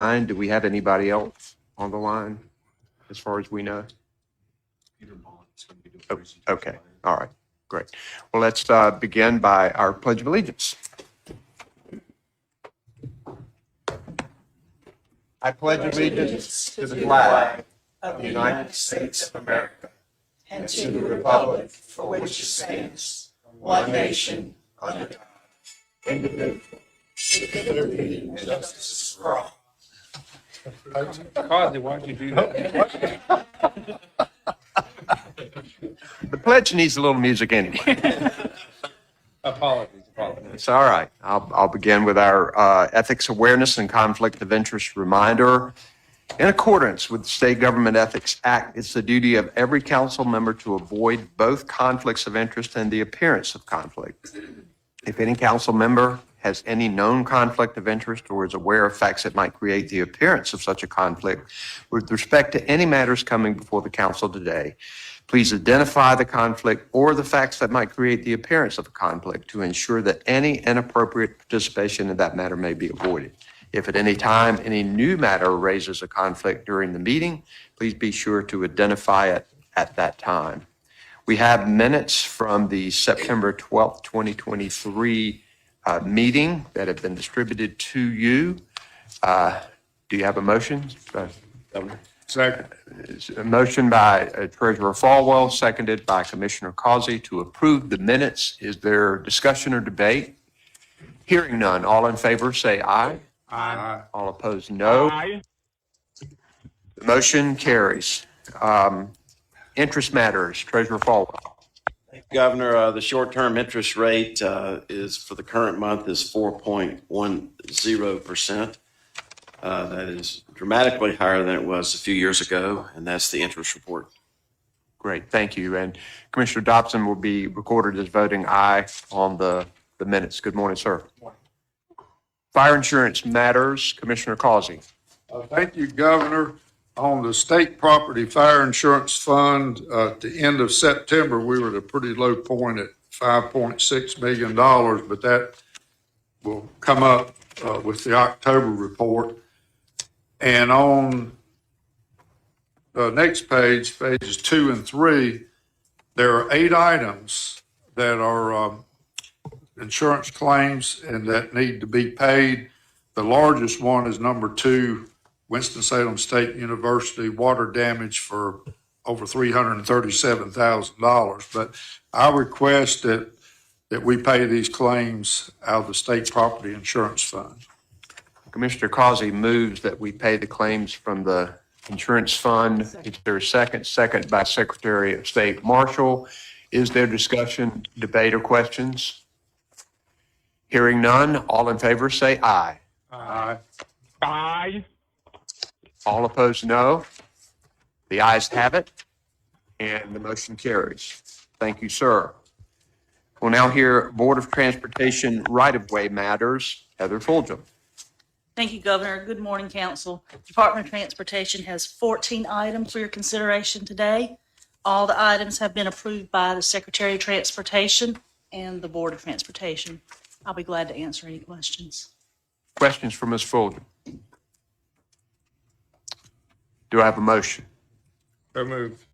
line. Do we have anybody else on the line as far as we know? Oh, okay. All right. Great. Well, let's begin by our Pledge of Allegiance. I pledge allegiance to the flag of the United States of America and to the republic for which it stands, one nation, under God, indivisible, with liberty and justice for all. Causey, why'd you do that? The pledge needs a little music anyway. Apologies. It's all right. I'll begin with our ethics awareness and conflict of interest reminder. In accordance with the State Government Ethics Act, it's the duty of every council member to avoid both conflicts of interest and the appearance of conflict. If any council member has any known conflict of interest or is aware of facts that might create the appearance of such a conflict with respect to any matters coming before the council today, please identify the conflict or the facts that might create the appearance of a conflict to ensure that any inappropriate participation in that matter may be avoided. If at any time any new matter raises a conflict during the meeting, please be sure to identify it at that time. We have minutes from the September 12th, 2023 meeting that have been distributed to you. Do you have a motion? Second. A motion by Treasurer Falwell, seconded by Commissioner Causey to approve the minutes. Is there discussion or debate? Hearing none. All in favor, say aye. Aye. All opposed, no. Aye. The motion carries. Interest matters. Treasurer Falwell. Governor, the short-term interest rate is for the current month is 4.10%. That is dramatically higher than it was a few years ago, and that's the interest report. Great, thank you. And Commissioner Dobson will be recorded as voting aye on the minutes. Good morning, sir. Fire insurance matters. Commissioner Causey. Thank you, Governor. On the state property fire insurance fund, at the end of September, we were at a pretty low point at $5.6 million, but that will come up with the October report. And on the next page, pages 2 and 3, there are 8 items that are insurance claims and that need to be paid. The largest one is number 2, Winston-Salem State University water damage for over $337,000. But I request that we pay these claims out of the state property insurance fund. Commissioner Causey moves that we pay the claims from the insurance fund. Is there a second? Second by Secretary of State Marshall. Is there discussion, debate, or questions? Hearing none, all in favor say aye. Aye. Aye. All opposed, no. The ayes have it, and the motion carries. Thank you, sir. We'll now hear Board of Transportation right-of-way matters. Heather Fulgham. Thank you, Governor. Good morning, Council. Department of Transportation has 14 items for your consideration today. All the items have been approved by the Secretary of Transportation and the Board of Transportation. I'll be glad to answer any questions. Questions for Ms. Fulgham? Do I have a motion? So moved.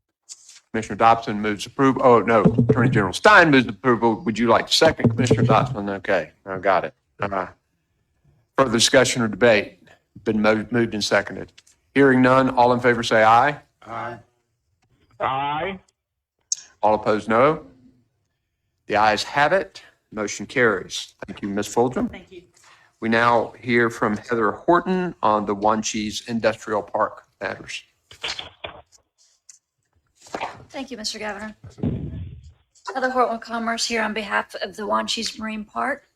Commissioner Dobson moves approval. Oh, no, Attorney General Stein moves approval. Would you like to second, Commissioner Dobson? Okay, I got it. Further discussion or debate? Been moved and seconded. Hearing none, all in favor say aye. Aye. Aye. All opposed, no. The ayes have it. Motion carries. Thank you, Ms. Fulgham. Thank you. We now hear from Heather Horton on the Wanchese Industrial Park matters. Thank you, Mr. Governor. Heather Horton Commerce here on behalf of the Wanchese Marine Park,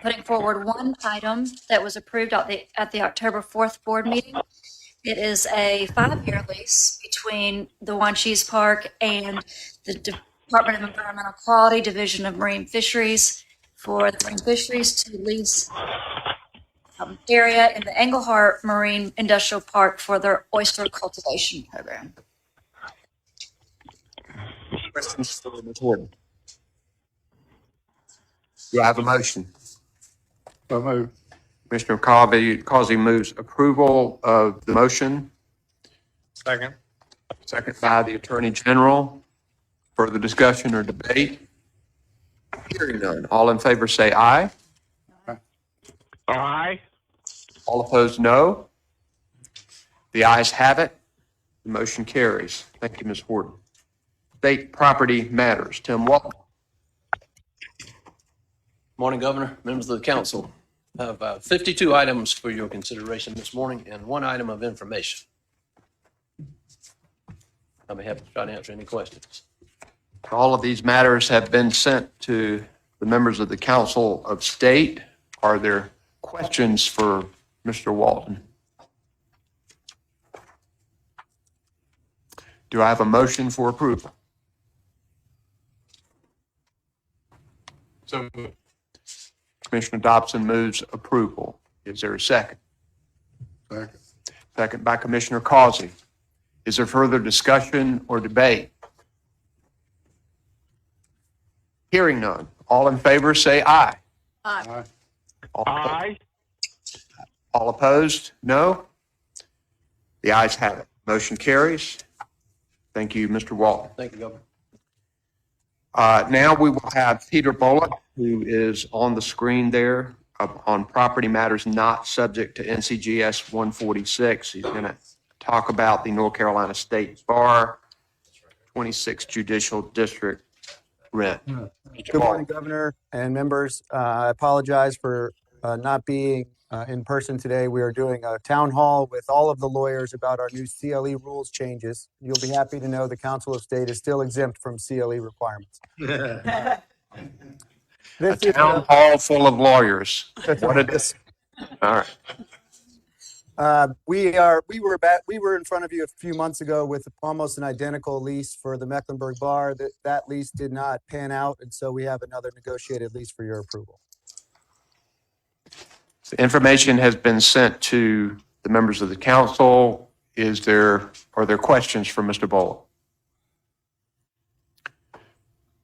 putting forward one item that was approved at the October 4th board meeting. It is a 5-year lease between the Wanchese Park and the Department of Environmental Quality, Division of Marine Fisheries, for the marine fisheries to lease area in the Englehart Marine Industrial Park for their oyster cultivation program. Questions for Ms. Horton? Do I have a motion? So moved. Commissioner Causey moves approval of the motion, Second. second by the Attorney General. Further discussion or debate? Hearing none. All in favor say aye. Aye. All opposed, no. The ayes have it. The motion carries. Thank you, Ms. Horton. State property matters. Tim Walton. Morning, Governor, members of the council. I have 52 items for your consideration this morning and one item of information. I'll be happy to try to answer any questions. All of these matters have been sent to the members of the Council of State. Are there questions for Mr. Walton? Do I have a motion for approval? So moved. Commissioner Dobson moves approval. Is there a second? Second. Second by Commissioner Causey. Is there further discussion or debate? Hearing none. All in favor, say aye. Aye. Aye. All opposed, no. The ayes have it. Motion carries. Thank you, Mr. Walton. Thank you, Governor. Now we will have Peter Bullock, who is on the screen there, on property matters not subject to NCGS 146. He's going to talk about the North Carolina State Bar 26th Judicial District rent. Good morning, Governor and members. I apologize for not being in person today. We are doing a town hall with all of the lawyers about our new CLE rules changes. You'll be happy to know the Council of State is still exempt from CLE requirements. A This is, town hall full of lawyers. What it is. All right. we were in front of you a few months ago with almost an identical lease for the Mecklenburg Bar. That lease did not pan out, and so we have another negotiated lease for your approval. The information has been sent to the members of the council. Are there questions for Mr. Bullock?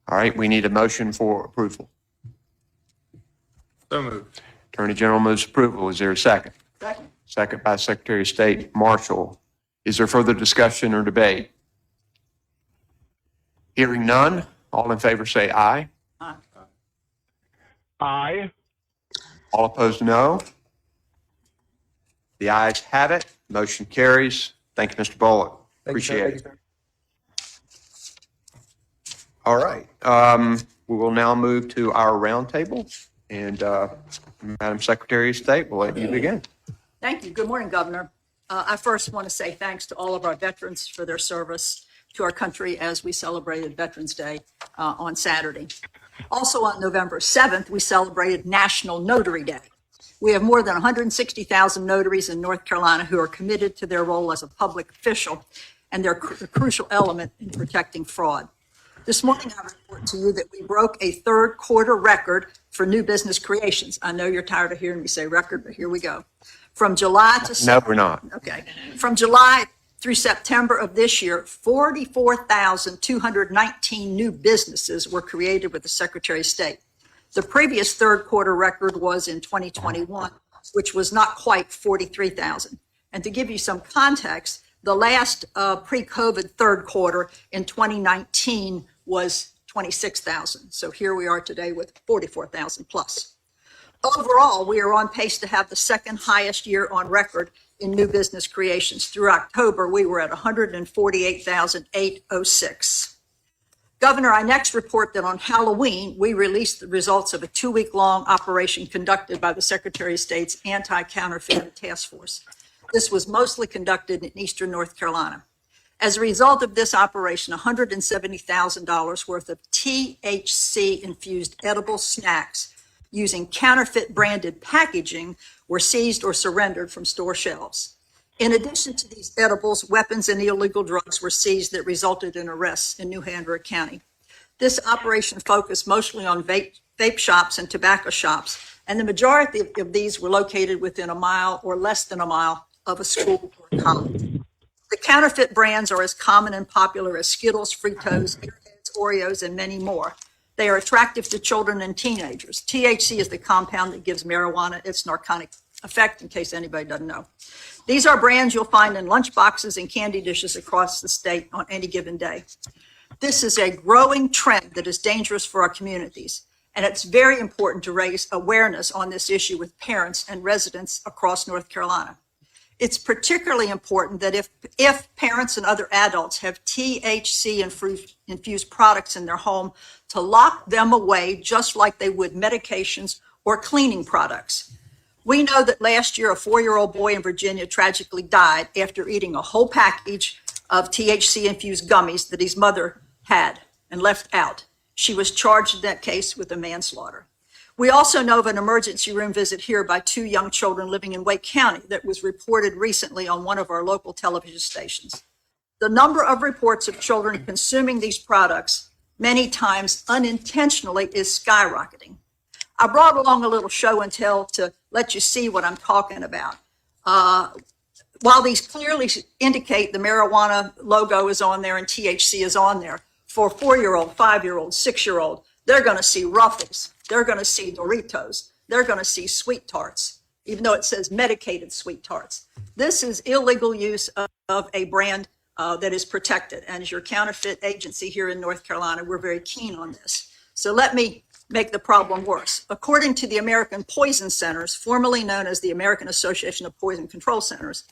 All right, we need a motion for approval. So moved. Attorney General moves approval. Is there a second? Second. Second by Secretary of State Marshall. Is there further discussion or debate? Hearing none, all in favor say aye. Aye. All opposed, no. The ayes have it. Motion carries. Thank you, Mr. Bullock. Thank you, sir. Appreciate Thank it. you, sir. All right. We will now move to our roundtable. And Madam Secretary of State, we'll let you begin. Thank you. Good morning, Governor. I first want to say thanks to all of our veterans for their service to our country as we celebrated Veterans Day on Saturday. Also on November 7th, we celebrated National Notary Day. We have more than 160,000 notaries in North Carolina who are committed to their role as a public official, and they're a crucial element in protecting fraud. This morning, I report to you that we broke a third quarter record for new business creations. I know you're tired of hearing me say record, but here we go. From July to No, we're not. Okay. From July through September of this year, 44,219 new businesses were created with the Secretary of State. The previous third quarter record was in 2021, which was not quite 43,000. And to give you some context, the last pre-COVID third quarter in 2019 was 26,000. So here we are today with 44,000 plus. Overall, we are on pace to have the second highest year on record in new business creations. Through October, we were at 148,806. Governor, I next report that on Halloween, we released the results of a 2-week-long operation conducted by the Secretary of State's Anti-Counterfeit Task Force. This was mostly conducted in eastern North Carolina. As a result of this operation, $170,000 worth of THC-infused edible snacks using counterfeit branded packaging were seized or surrendered from store shelves. In addition to these edibles, weapons and illegal drugs were seized that resulted in arrests in New Hanover County. This operation focused mostly on vape shops and tobacco shops, and the majority of these were located within a mile or less than a mile of a school or college. The counterfeit brands are as common and popular as Skittles, Fritos, Airheads, Oreos, and many more. They are attractive to children and teenagers. THC is the compound that gives marijuana its effect, in case anybody doesn't know. These are brands you'll find in lunch boxes and candy dishes across the state on any given day. This is a growing trend that is dangerous for our communities, and it's very important to raise awareness on this issue with parents and residents across North Carolina. It's particularly important that if parents and other adults have THC-infused products in their home, to lock them away just like they would medications or cleaning products. We know that last year a 4-year-old boy in Virginia tragically died after eating a whole package of THC-infused gummies that his mother had and left out. She was charged in that case with a manslaughter. We also know of an emergency room visit here by 2 young children living in Wake County that was reported recently on one of our local television stations. The number of reports of children consuming these products, many times unintentionally, is skyrocketing. I brought along a little show and tell to let you see what I'm talking about. While these clearly indicate the marijuana logo is on there and THC is on there, for a 4-year-old, 5-year-old, 6-year-old, they're going to see Ruffles. They're going to see Doritos. They're going to see Sweet Tarts, even though it says medicated Sweet Tarts. This is illegal use of a brand that is protected. And as your counterfeit agency here in North Carolina, we're very keen on this. So let me make the problem worse. According to the American Poison Centers, formerly known as the American Association of Poison Control Centers,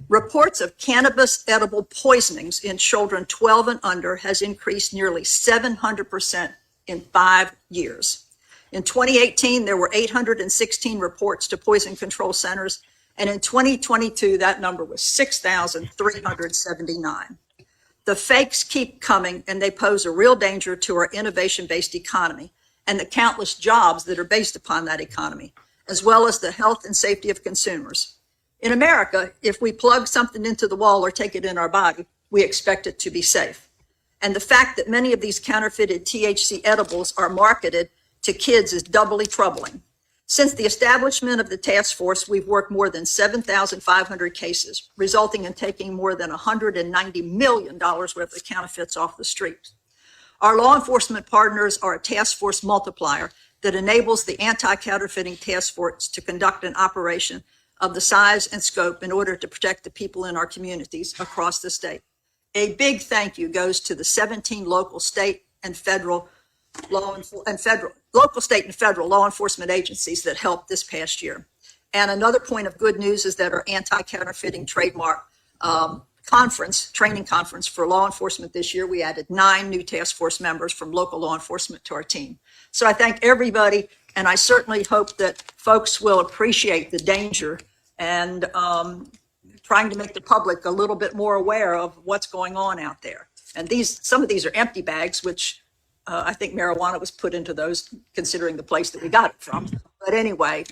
reports of cannabis edible poisonings in children 12 and under has increased nearly 700% in 5 years. In 2018, there were 816 reports to poison control centers, and in 2022, that number was 6,379. The fakes keep coming, and they pose a real danger to our innovation-based economy and the countless jobs that are based upon that economy, as well as the health and safety of consumers. In America, if we plug something into the wall or take it in our body, we expect it to be safe. And the fact that many of these counterfeited THC edibles are marketed to kids is doubly troubling. Since the establishment of the task force, we've worked more than 7,500 cases, resulting in taking more than $190 million worth of counterfeits off the street. Our law enforcement partners are a task force multiplier that enables the anti-counterfeiting task force to conduct an operation of the size and scope in order to protect the people in our communities across the state. A big thank you goes to the 17 local, state, and federal law enforcement agencies that helped this past year. And another point of good news is that our anti-counterfeiting trademark training conference for law enforcement this year, we added 9 new task force members from local law enforcement to our team. So I thank everybody, and I certainly hope that folks will appreciate the danger and trying to make the public a little bit more aware of what's going on out there. And some of these are empty bags, which I think marijuana was put into those, considering the place that we got it from. But anyway,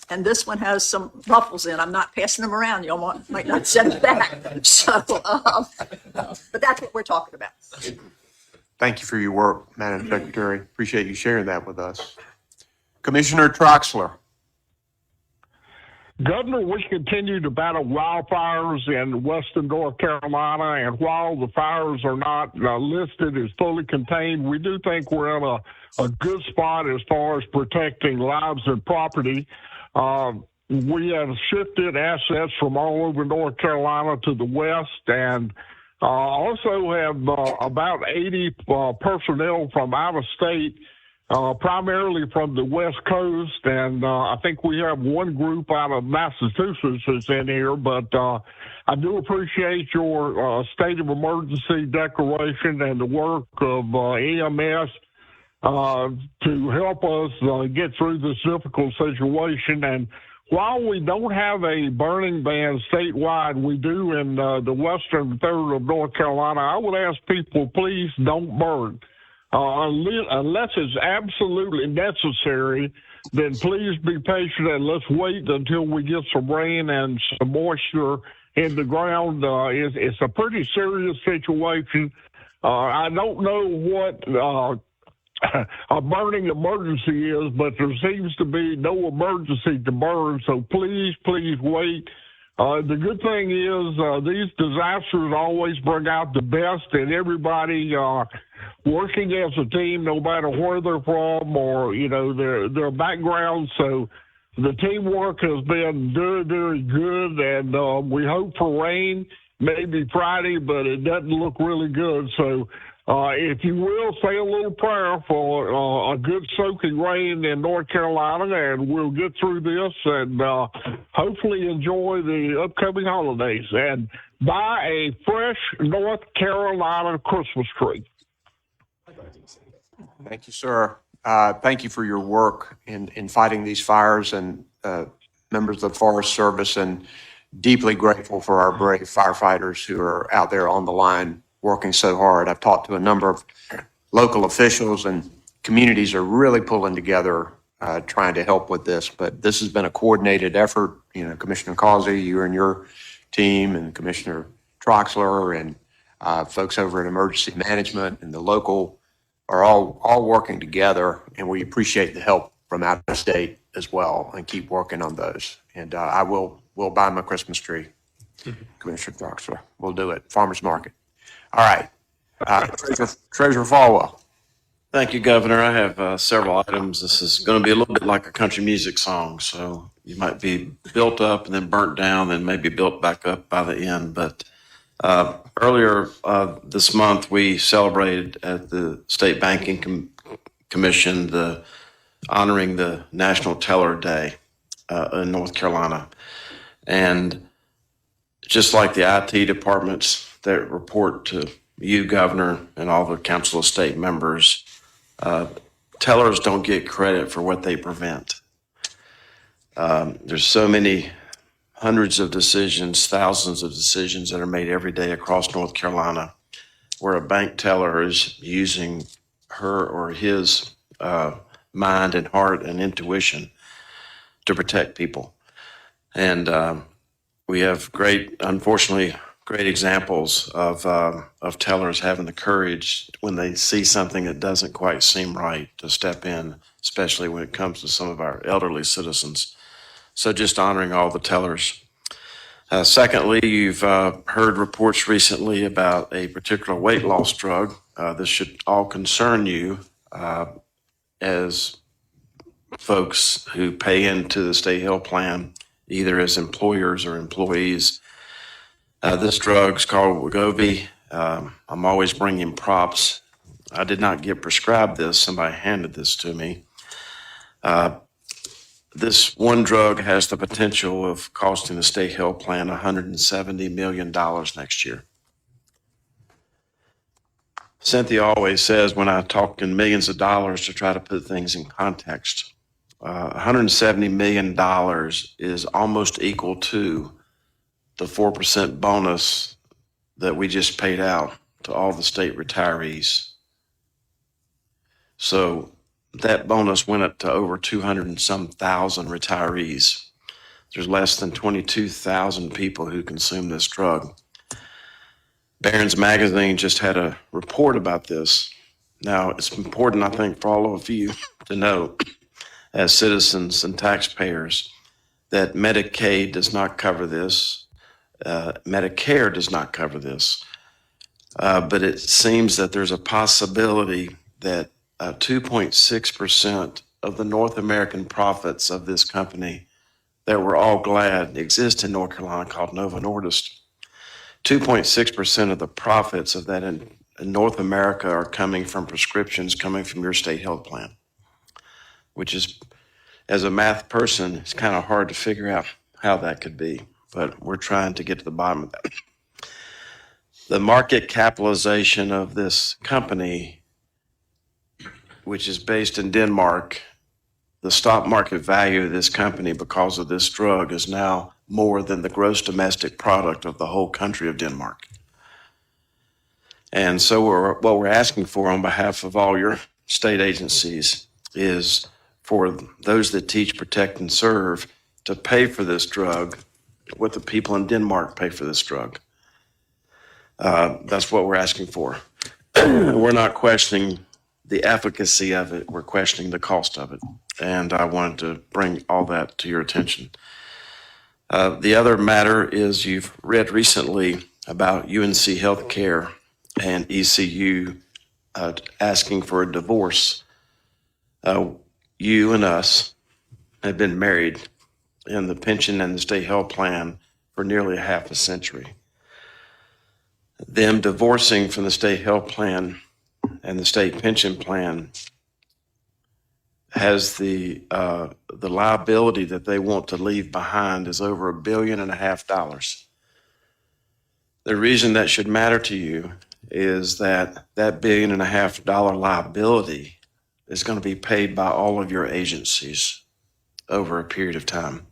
and this one has some Ruffles in. I'm not passing them around. Y'all might not send it back. So, but that's what we're talking about. Thank you for your work, Madam Secretary. Appreciate you sharing that with us. Commissioner Troxler. Governor, we continue to battle wildfires in western North Carolina, and while the fires are not listed as fully contained, we do think we're in a good spot as far as protecting lives and property. We have shifted assets from all over North Carolina to the west, and also have about 80 personnel from out of state, primarily from the West Coast, and I think we have one group out of Massachusetts that's in here, but I do appreciate your state of emergency declaration and the work of EMS to help us get through this difficult situation. And while we don't have a burning ban statewide, we do in the western third of North Carolina. I would ask people, please don't burn. Unless it's absolutely necessary, then please be patient and let's wait until we get some rain and some moisture in the ground. It's a pretty serious situation. I don't know what a burning emergency is, but there seems to be no emergency to burn, so please wait. The good thing is these disasters always bring out the best in everybody working as a team, no matter where they're from or, their background. So The teamwork has been very, very good, and we hope for rain maybe Friday, but it doesn't look really good. So if you will, say a little prayer for a good soaking rain in North Carolina, and we'll get through this and hopefully enjoy the upcoming holidays and buy a fresh North Carolina Christmas tree. Thank you, sir. Thank you for your work in fighting these fires, and members of the Forest Service, and deeply grateful for our brave firefighters who are out there on the line working so hard. I've talked to a number of local officials, and communities are really pulling together, trying to help with this. But this has been a coordinated effort. You know, Commissioner Causey, you and your team, and Commissioner Troxler, and folks over at Emergency Management and the local are all working together, and we appreciate the help from out of state as well, and keep working on those. And we'll buy my Christmas tree, Commissioner Troxler. We'll do it. Farmers Market. All right. Treasurer Falwell. Thank you, Governor. I have several items. This is going to be a little bit like a country music song, so you might be built up and then burnt down, and maybe built back up by the end. But earlier this month, we celebrated at the State Banking Commission honoring the National Teller Day in North Carolina. And just like the IT departments that report to you, Governor, and all the Council of State members, tellers don't get credit for what they prevent. There's so many hundreds of decisions, thousands of decisions that are made every day across North Carolina where a bank teller is using her or his mind and heart and intuition to protect people. And we have unfortunately, great examples of tellers having the courage when they see something that doesn't quite seem right to step in, especially when it comes to some of our elderly citizens. So just honoring all the tellers. Secondly, you've heard reports recently about a particular weight loss drug. This should all concern you as folks who pay into the state health plan, either as employers or employees. This drug's called Wegovy. I'm always bringing props. I did not get prescribed this. Somebody handed this to me. This one drug has the potential of costing the state health plan $170 million next year. Cynthia always says when I talk in millions of dollars to try to put things in context, $170 million is almost equal to the 4% bonus that we just paid out to all the state retirees. So that bonus went up to over 200 and some thousand retirees. There's less than 22,000 people who consume this drug. Barron's Magazine just had a report about this. Now, it's important, I think, for all of you to know, as citizens and taxpayers, that Medicaid does not cover this. Medicare does not cover this. But it seems that there's a possibility that 2.6% of the North American profits of this company that we're all glad exist in North Carolina, called Novo Nordisk, 2.6% of the profits of that in North America are coming from prescriptions coming from your state health plan, which is, as a math person, it's kind of hard to figure out how that could be, but we're trying to get to the bottom of that. The market capitalization of this company, which is based in Denmark, the stock market value of this company because of this drug is now more than the gross domestic product of the whole country of Denmark. And so what we're asking for on behalf of all your state agencies is for those that teach, protect, and serve to pay for this drug what the people in Denmark pay for this drug. That's what we're asking for. We're not questioning the efficacy of it, we're questioning the cost of it. And I wanted to bring all that to your attention. The other matter is you've read recently about UNC Healthcare and ECU asking for a divorce. You and us have been married in the pension and the state health plan for nearly half a century. Them divorcing from the state health plan and the state pension plan has the liability that they want to leave behind is over $1.5 billion. The reason that should matter to you is that $1.5 billion liability is going to be paid by all of your agencies over a period of time.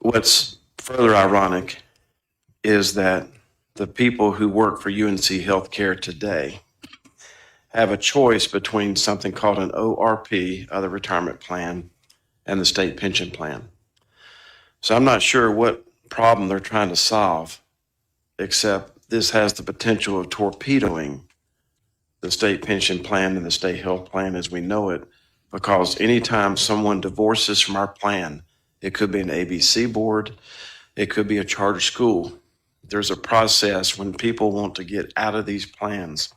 What's further ironic is that the people who work for UNC Healthcare today have a choice between something called an ORP, other retirement plan, and the state pension plan. So I'm not sure what problem they're trying to solve, except this has the potential of torpedoing the state pension plan and the state health plan as we know it, because anytime someone divorces from our plan, it could be an ABC board, it could be a charter school. There's a process when people want to get out of these plans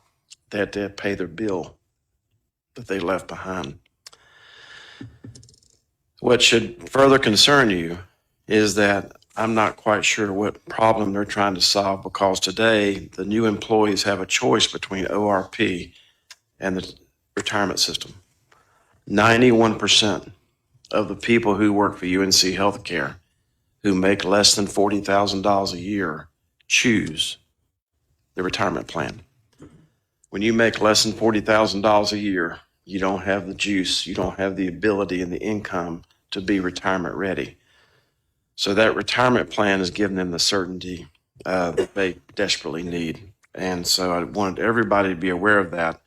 that they pay their bill that they left behind. What should further concern you is that I'm not quite sure what problem they're trying to solve, because today the new employees have a choice between ORP and the retirement system. 91% of the people who work for UNC Healthcare who make less than $40,000 a year choose the retirement plan. When you make less than $40,000 a year, you don't have the juice, you don't have the ability and the income to be retirement ready. So that retirement plan has given them the certainty that they desperately need. And so I wanted everybody to be aware of that,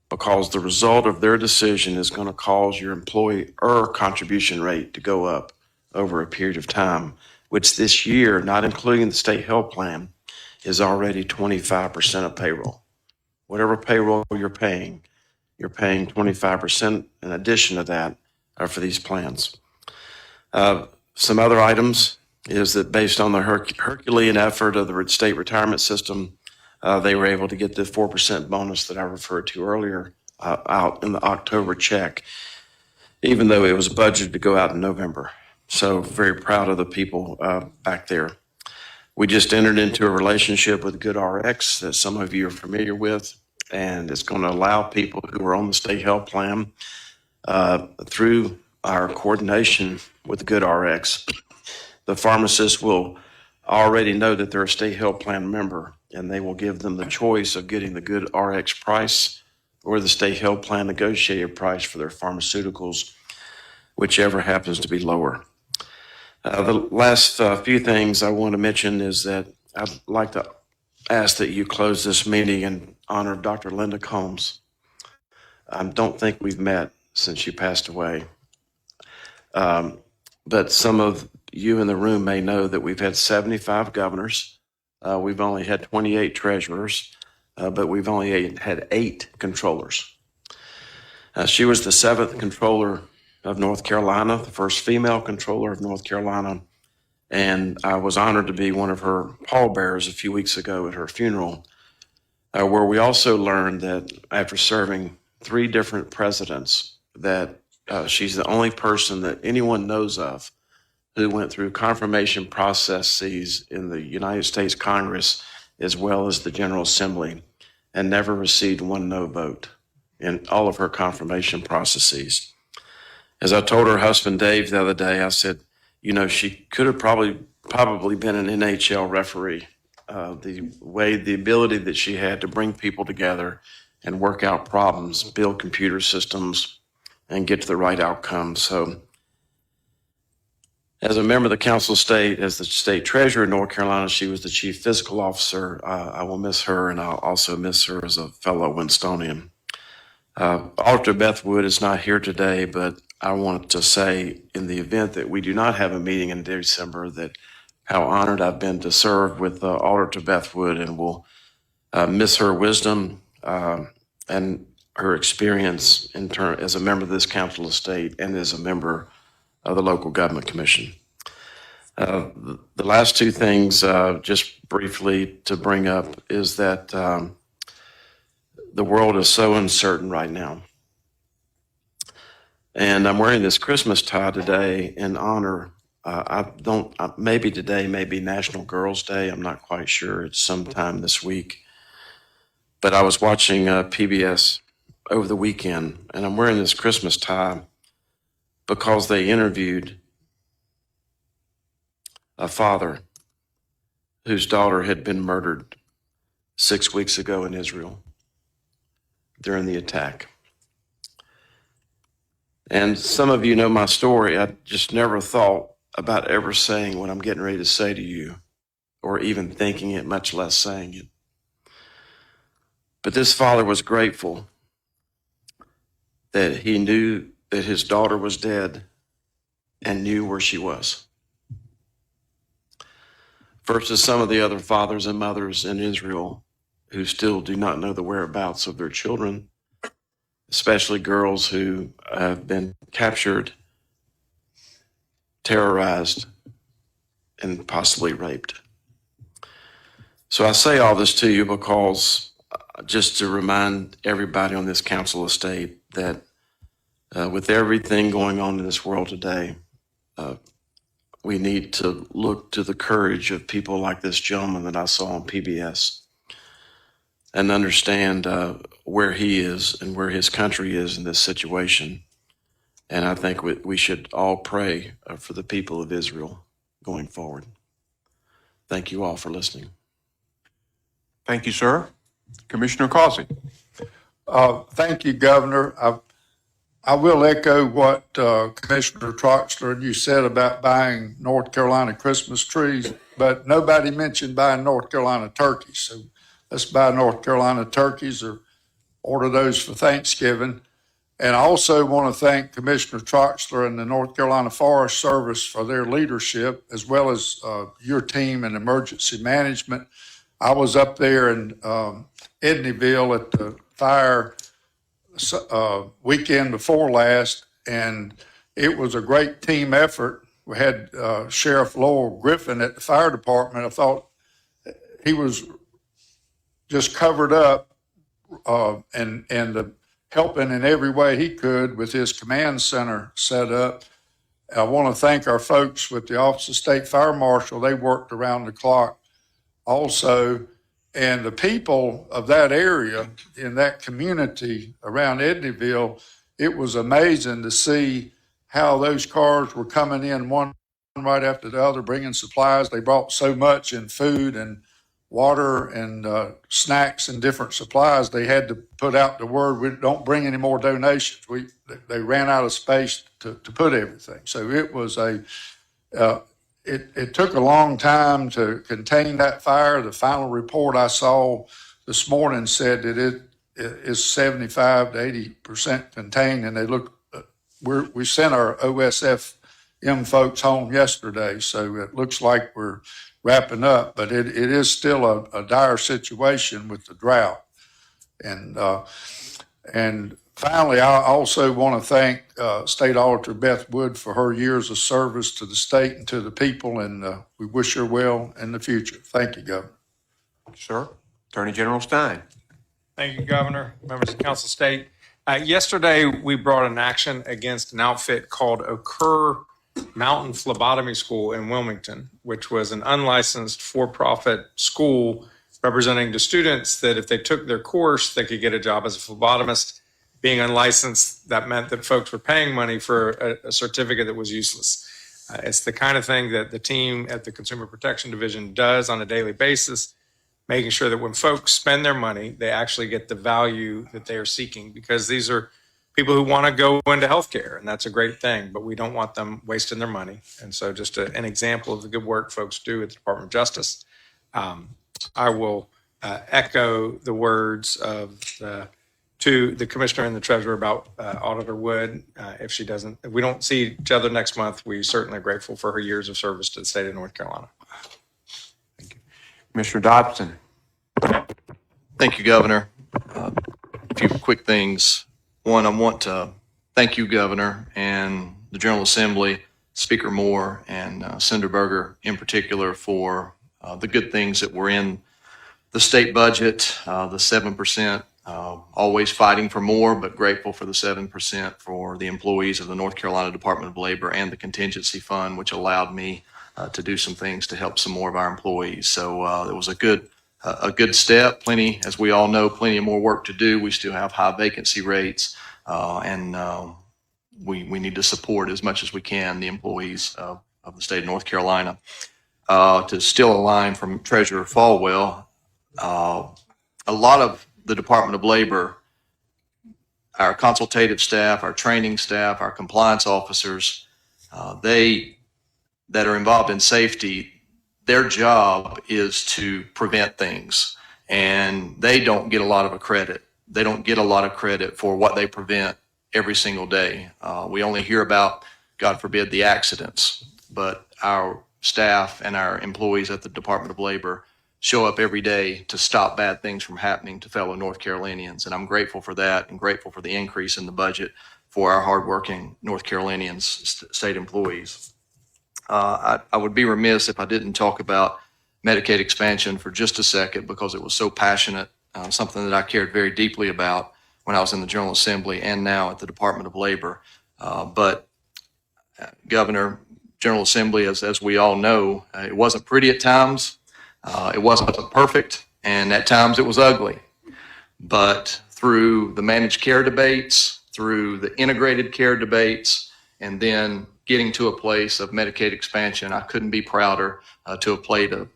because the result of their decision is going to cause your employer contribution rate to go up over a period of time, which this year, not including the state health plan, is already 25% of payroll. Whatever payroll you're paying 25% in addition to that for these plans. Some other items is that based on the Herculean effort of the state retirement system, they were able to get the 4% bonus that I referred to earlier out in the October check, even though it was budgeted to go out in November. So very proud of the people back there. We just entered into a relationship with GoodRx that some of you are familiar with, and it's going to allow people who are on the state health plan through our coordination with GoodRx, the pharmacist will already know that they're a state health plan member, and they will give them the choice of getting the GoodRx price or the state health plan negotiated price for their pharmaceuticals, whichever happens to be lower. The last few things I want to mention is that I'd like to ask that you close this meeting in honor of Dr. Linda Combs. I don't think we've met since she passed away. But some of you in the room may know that we've had 75 governors. We've only had 28 treasurers, but we've only had 8 controllers. She was the 7th controller of North Carolina, the first female controller of North Carolina, and I was honored to be one of her pallbearers a few weeks ago at her funeral, where we also learned that after serving 3 different presidents, that she's the only person that anyone knows of who went through confirmation processes in the United States Congress as well as the General Assembly and never received 1 no vote in all of her confirmation processes. As I told her husband Dave the other day, I said, you know, she could have probably been an NHL referee. The ability that she had to bring people together and work out problems, build computer systems, and get to the right outcome. So as a member of the Council of State, as the state treasurer in North Carolina, she was the chief fiscal officer. I will miss her, and I'll also miss her as a fellow Winstonian. Auditor Beth Wood is not here today, but I want to say in the event that we do not have a meeting in December, that how honored I've been to serve with Auditor Beth Wood, and will miss her wisdom and her experience as a member of this Council of State and as a member of the Local Government Commission. The last 2 things, just briefly to bring up, is that the world is so uncertain right now. And I'm wearing this Christmas tie today in honor. Maybe today may be National Girls Day. I'm not quite sure. It's sometime this week. But I was watching PBS over the weekend, and I'm wearing this Christmas tie because they interviewed a father whose daughter had been murdered 6 weeks ago in Israel during the attack. And some of you know my story. I just never thought about ever saying what I'm getting ready to say to you, or even thinking it, much less saying it. But this father was grateful that he knew that his daughter was dead and knew where she was, versus some of the other fathers and mothers in Israel who still do not know the whereabouts of their children, especially girls who have been captured, terrorized, and possibly raped. So I say all this to you because just to remind everybody on this council estate that with everything going on in this world today, we need to look to the courage of people like this gentleman that I saw on PBS and understand where he is and where his country is in this situation. And I think we should all pray for the people of Israel going forward. Thank you all for listening. Thank you, sir. Commissioner Causey. Thank you, Governor. I will echo what Commissioner Troxler and you said about buying North Carolina Christmas trees, but nobody mentioned buying North Carolina turkeys. So let's buy North Carolina turkeys or order those for Thanksgiving. And I also want to thank Commissioner Troxler and the North Carolina Forest Service for their leadership, as well as your team in emergency management. I was up there in Edneyville at the fire weekend before last, and it was a great team effort. We had Sheriff Lowell Griffin at the fire department. I thought he was just covered up and helping in every way he could with his command center set up. I want to thank our folks with the Office of State Fire Marshal. They worked around the clock also. And the people of that area in that community around Edneyville, it was amazing to see how those cars were coming in one right after the other, bringing supplies. They brought so much in food and water and snacks and different supplies. They had to put out the word, we don't bring any more donations. They ran out of space to put everything. So it was it took a long time to contain that fire. The final report I saw this morning said that it is 75 to 80% contained, and they look. We sent our OSFM folks home yesterday, so it looks like we're wrapping up. But it is still a dire situation with the drought, and finally, I also want to thank State Auditor Beth Wood for her years of service to the state and to the people, and we wish her well in the future. Thank you, Governor. Sir. Attorney General Stein. Thank you, Governor, members of Council State. Yesterday, we brought an action against an outfit called Occur Mountain Phlebotomy School in Wilmington, which was an unlicensed for-profit school representing to students that if they took their course, they could get a job as a phlebotomist. Being unlicensed, that meant that folks were paying money for a certificate that was useless. It's the kind of thing that the team at the Consumer Protection Division does on a daily basis, making sure that when folks spend their money, they actually get the value that they are seeking, because these are people who want to go into healthcare, and that's a great thing, but we don't want them wasting their money. And so just an example of the good work folks do at the Department of Justice. I will echo the words of to the commissioner and the treasurer about Auditor Wood. If we don't see each other next month, we certainly are grateful for her years of service to the state of North Carolina. Thank you. Commissioner Dobson. Thank you, Governor. A few quick things. One, I want to thank you, Governor, and the General Assembly, Speaker Moore, and Senator Berger in particular for the good things that were in the state budget, the 7% Always fighting for more, but grateful for the 7% for the employees of the North Carolina Department of Labor and the contingency fund, which allowed me to do some things to help some more of our employees. So it was a good step. Plenty, as we all know, plenty of more work to do. We still have high vacancy rates, and we need to support as much as we can the employees of the state of North Carolina. To steal a line from Treasurer Falwell, a lot of the Department of Labor, our consultative staff, our training staff, our compliance officers, they that are involved in safety, their job is to prevent things, and they don't get a lot of credit. They don't get a lot of credit for what they prevent every single day. We only hear about, God forbid, the accidents, but our staff and our employees at the Department of Labor show up every day to stop bad things from happening to fellow North Carolinians. And I'm grateful for that and grateful for the increase in the budget for our hardworking North Carolinians, state employees. I would be remiss if I didn't talk about Medicaid expansion for just a second, because it was so passionate, something that I cared very deeply about when I was in the General Assembly and now at the Department of Labor. But Governor, General Assembly, as we all know, it wasn't pretty at times. It wasn't perfect, and at times it was ugly. But through the managed care debates, through the integrated care debates, and then getting to a place of Medicaid expansion, I couldn't be prouder to have played a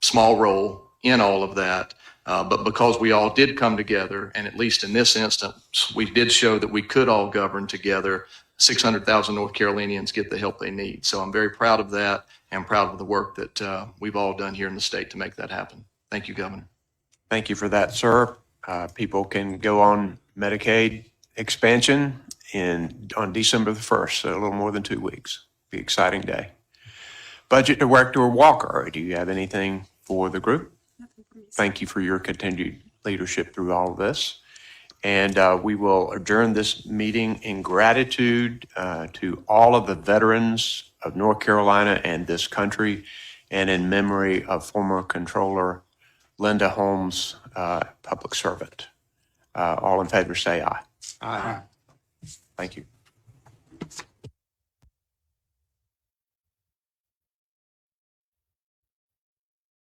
small role in all of that. But because we all did come together, and at least in this instance, we did show that we could all govern together, 600,000 North Carolinians get the help they need. So I'm very proud of that, and proud of the work that we've all done here in the state to make that happen. Thank you, Governor. Thank you for that, sir. People can go on Medicaid expansion on December the 1st, so a little more than 2 weeks. Be an exciting day. Budget Director Walker, do you have anything for the group? Thank you for your continued leadership through all of this. And we will adjourn this meeting in gratitude to all of the veterans of North Carolina and this country, and in memory of former Controller Linda Holmes, public servant. All in favor say aye. Aye. Thank you.